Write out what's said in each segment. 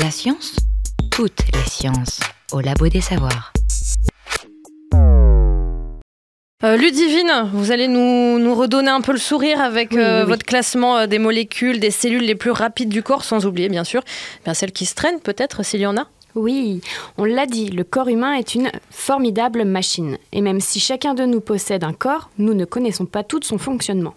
La science, toutes les sciences, au Labo des Savoirs. Ludivine, vous allez nous redonner un peu le sourire avec Oui. votre classement des molécules, des cellules les plus rapides du corps, sans oublier bien sûr celles qui se traînent peut-être, s'il y en a. Oui, on l'a dit, le corps humain est une formidable machine. Et même si chacun de nous possède un corps, nous ne connaissons pas tout son fonctionnement.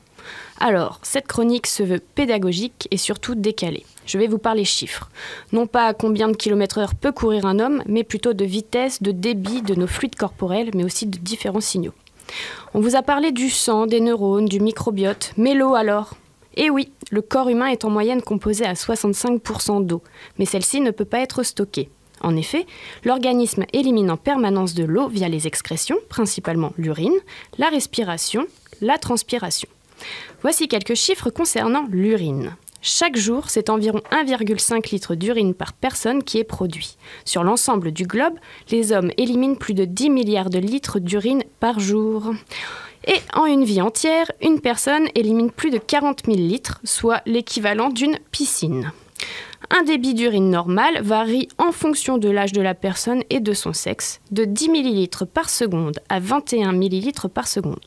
Alors, cette chronique se veut pédagogique et surtout décalée. Je vais vous parler chiffres. Non pas à combien de km/h peut courir un homme, mais plutôt de vitesse, de débit, de nos fluides corporels, mais aussi de différents signaux. On vous a parlé du sang, des neurones, du microbiote, mais l'eau alors ? Eh oui, le corps humain est en moyenne composé à 65% d'eau, mais celle-ci ne peut pas être stockée. En effet, l'organisme élimine en permanence de l'eau via les excrétions, principalement l'urine, la respiration, la transpiration. Voici quelques chiffres concernant l'urine. Chaque jour, c'est environ 1,5 litre d'urine par personne qui est produit. Sur l'ensemble du globe, les hommes éliminent plus de 10 milliards de litres d'urine par jour. Et en une vie entière, une personne élimine plus de 40 000 litres, soit l'équivalent d'une piscine. Un débit d'urine normal varie en fonction de l'âge de la personne et de son sexe, de 10 ml par seconde à 21 ml par seconde.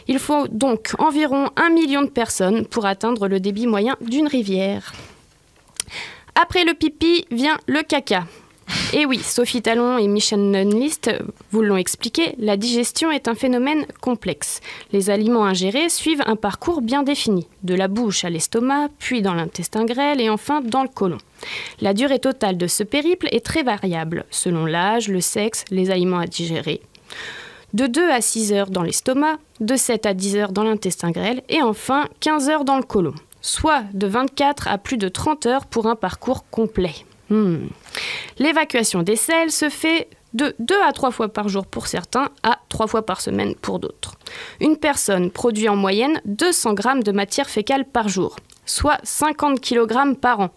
Il faut donc environ 1 million de personnes pour atteindre le débit moyen d'une rivière. Après le pipi vient le caca. Et oui, Sophie Talon et Michel Nunlist vous l'ont expliqué, la digestion est un phénomène complexe. Les aliments ingérés suivent un parcours bien défini, de la bouche à l'estomac, puis dans l'intestin grêle et enfin dans le côlon. La durée totale de ce périple est très variable, selon l'âge, le sexe, les aliments à digérer. De 2 à 6 heures dans l'estomac, de 7 à 10 heures dans l'intestin grêle et enfin 15 heures dans le côlon, soit de 24 à plus de 30 heures pour un parcours complet. L'évacuation des selles se fait de 2 à 3 fois par jour pour certains à 3 fois par semaine pour d'autres. Une personne produit en moyenne 200 grammes de matière fécale par jour, soit 50 kg par an.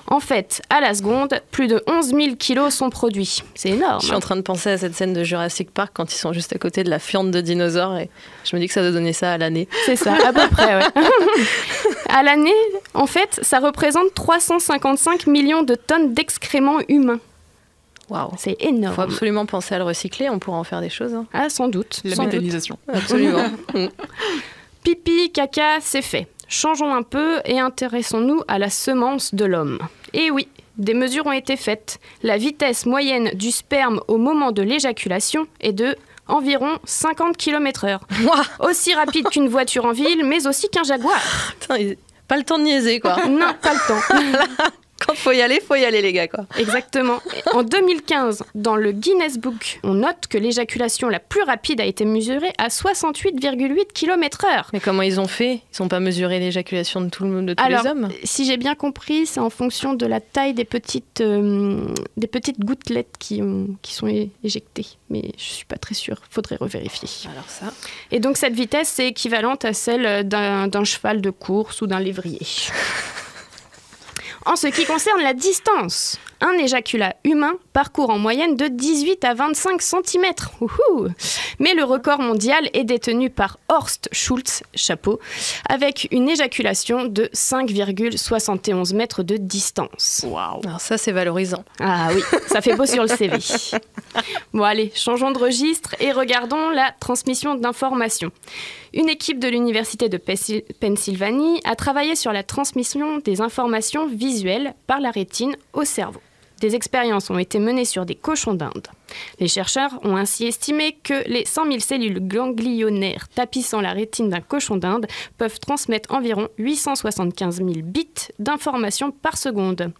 En fait, à la seconde, plus de 11 000 kilos sont produits. C'est énorme. Je suis en train de penser à cette scène de Jurassic Park quand ils sont juste à côté de la fiente de dinosaures et je me dis que ça doit donner ça à l'année. C'est ça, à peu près, ouais. À l'année, en fait, ça représente 355 millions de tonnes d'excréments humains. Waouh. C'est énorme. Il faut absolument penser à le recycler, on pourra en faire des choses. Hein. Ah, sans doute. La sans doute. méthanisation. Absolument. Pipi, caca, c'est fait. Changeons un peu et intéressons-nous à la semence de l'homme. Et oui, des mesures ont été faites. La vitesse moyenne du sperme au moment de l'éjaculation est de environ 50 km/h. Aussi rapide qu'une voiture en ville, mais aussi qu'un jaguar. Putain, pas le temps de niaiser, quoi. Non, pas le temps. Quand faut y aller, les gars, quoi. Exactement. En 2015, dans le Guinness Book, on note que l'éjaculation la plus rapide a été mesurée à 68,8 km/h. Mais comment ils ont fait ? Ils n'ont pas mesuré l'éjaculation de tous les hommes ? Si j'ai bien compris, c'est en fonction de la taille des petites gouttelettes qui sont éjectées. Mais je ne suis pas très sûre. Il faudrait revérifier. Alors ça. Et donc cette vitesse, c'est équivalente à celle d'un cheval de course ou d'un lévrier. En ce qui concerne la distance, un éjaculat humain parcourt en moyenne de 18 à 25 cm. Mais le record mondial est détenu par Horst Schultz, chapeau, avec une éjaculation de 5,71 mètres de distance. Waouh. Alors ça, c'est valorisant. Ah oui, ça fait beau sur le CV. Bon allez, changeons de registre et regardons la transmission d'informations. Une équipe de l'Université de Pennsylvanie a travaillé sur la transmission des informations visuelles par la rétine au cerveau. Des expériences ont été menées sur des cochons d'Inde. Les chercheurs ont ainsi estimé que les 100 000 cellules ganglionnaires tapissant la rétine d'un cochon d'Inde peuvent transmettre environ 875 000 bits d'informations par seconde.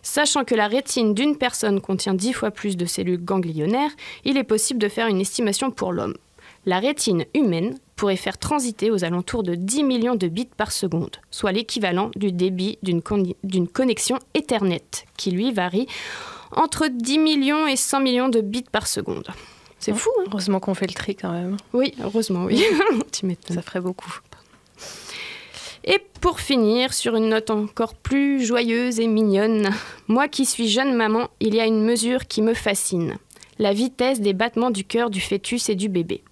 Sachant que la rétine d'une personne contient 10 fois plus de cellules ganglionnaires, il est possible de faire une estimation pour l'homme. La rétine humaine pourrait faire transiter aux alentours de 10 millions de bits par seconde, soit l'équivalent du débit d'une connexion Ethernet, qui lui varie entre 10 millions et 100 millions de bits par seconde. C'est fou, hein ? Heureusement qu'on fait le tri quand même. Oui, heureusement, oui. Tu m'étonnes. Ça ferait beaucoup. Et pour finir, sur une note encore plus joyeuse et mignonne, moi qui suis jeune maman, il y a une mesure qui me fascine. La vitesse des battements du cœur du fœtus et du bébé.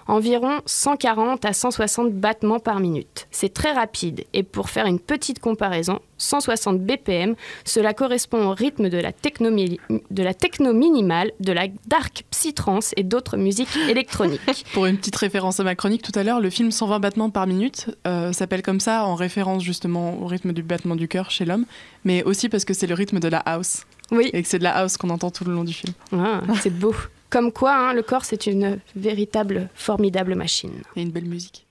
Environ 140 à 160 battements par minute. C'est très rapide et pour faire une petite comparaison, 160 BPM, cela correspond au rythme de la techno minimale, de la dark psytrance et d'autres musiques électroniques. Pour une petite référence à ma chronique tout à l'heure, le film 120 battements par minute s'appelle comme ça en référence justement au rythme du battement du cœur chez l'homme, mais aussi parce que c'est le rythme de la house. Oui. Et que c'est de la house qu'on entend tout le long du film. Ah, c'est beau. Comme quoi, le corps, c'est une véritable, formidable machine. Et une belle musique.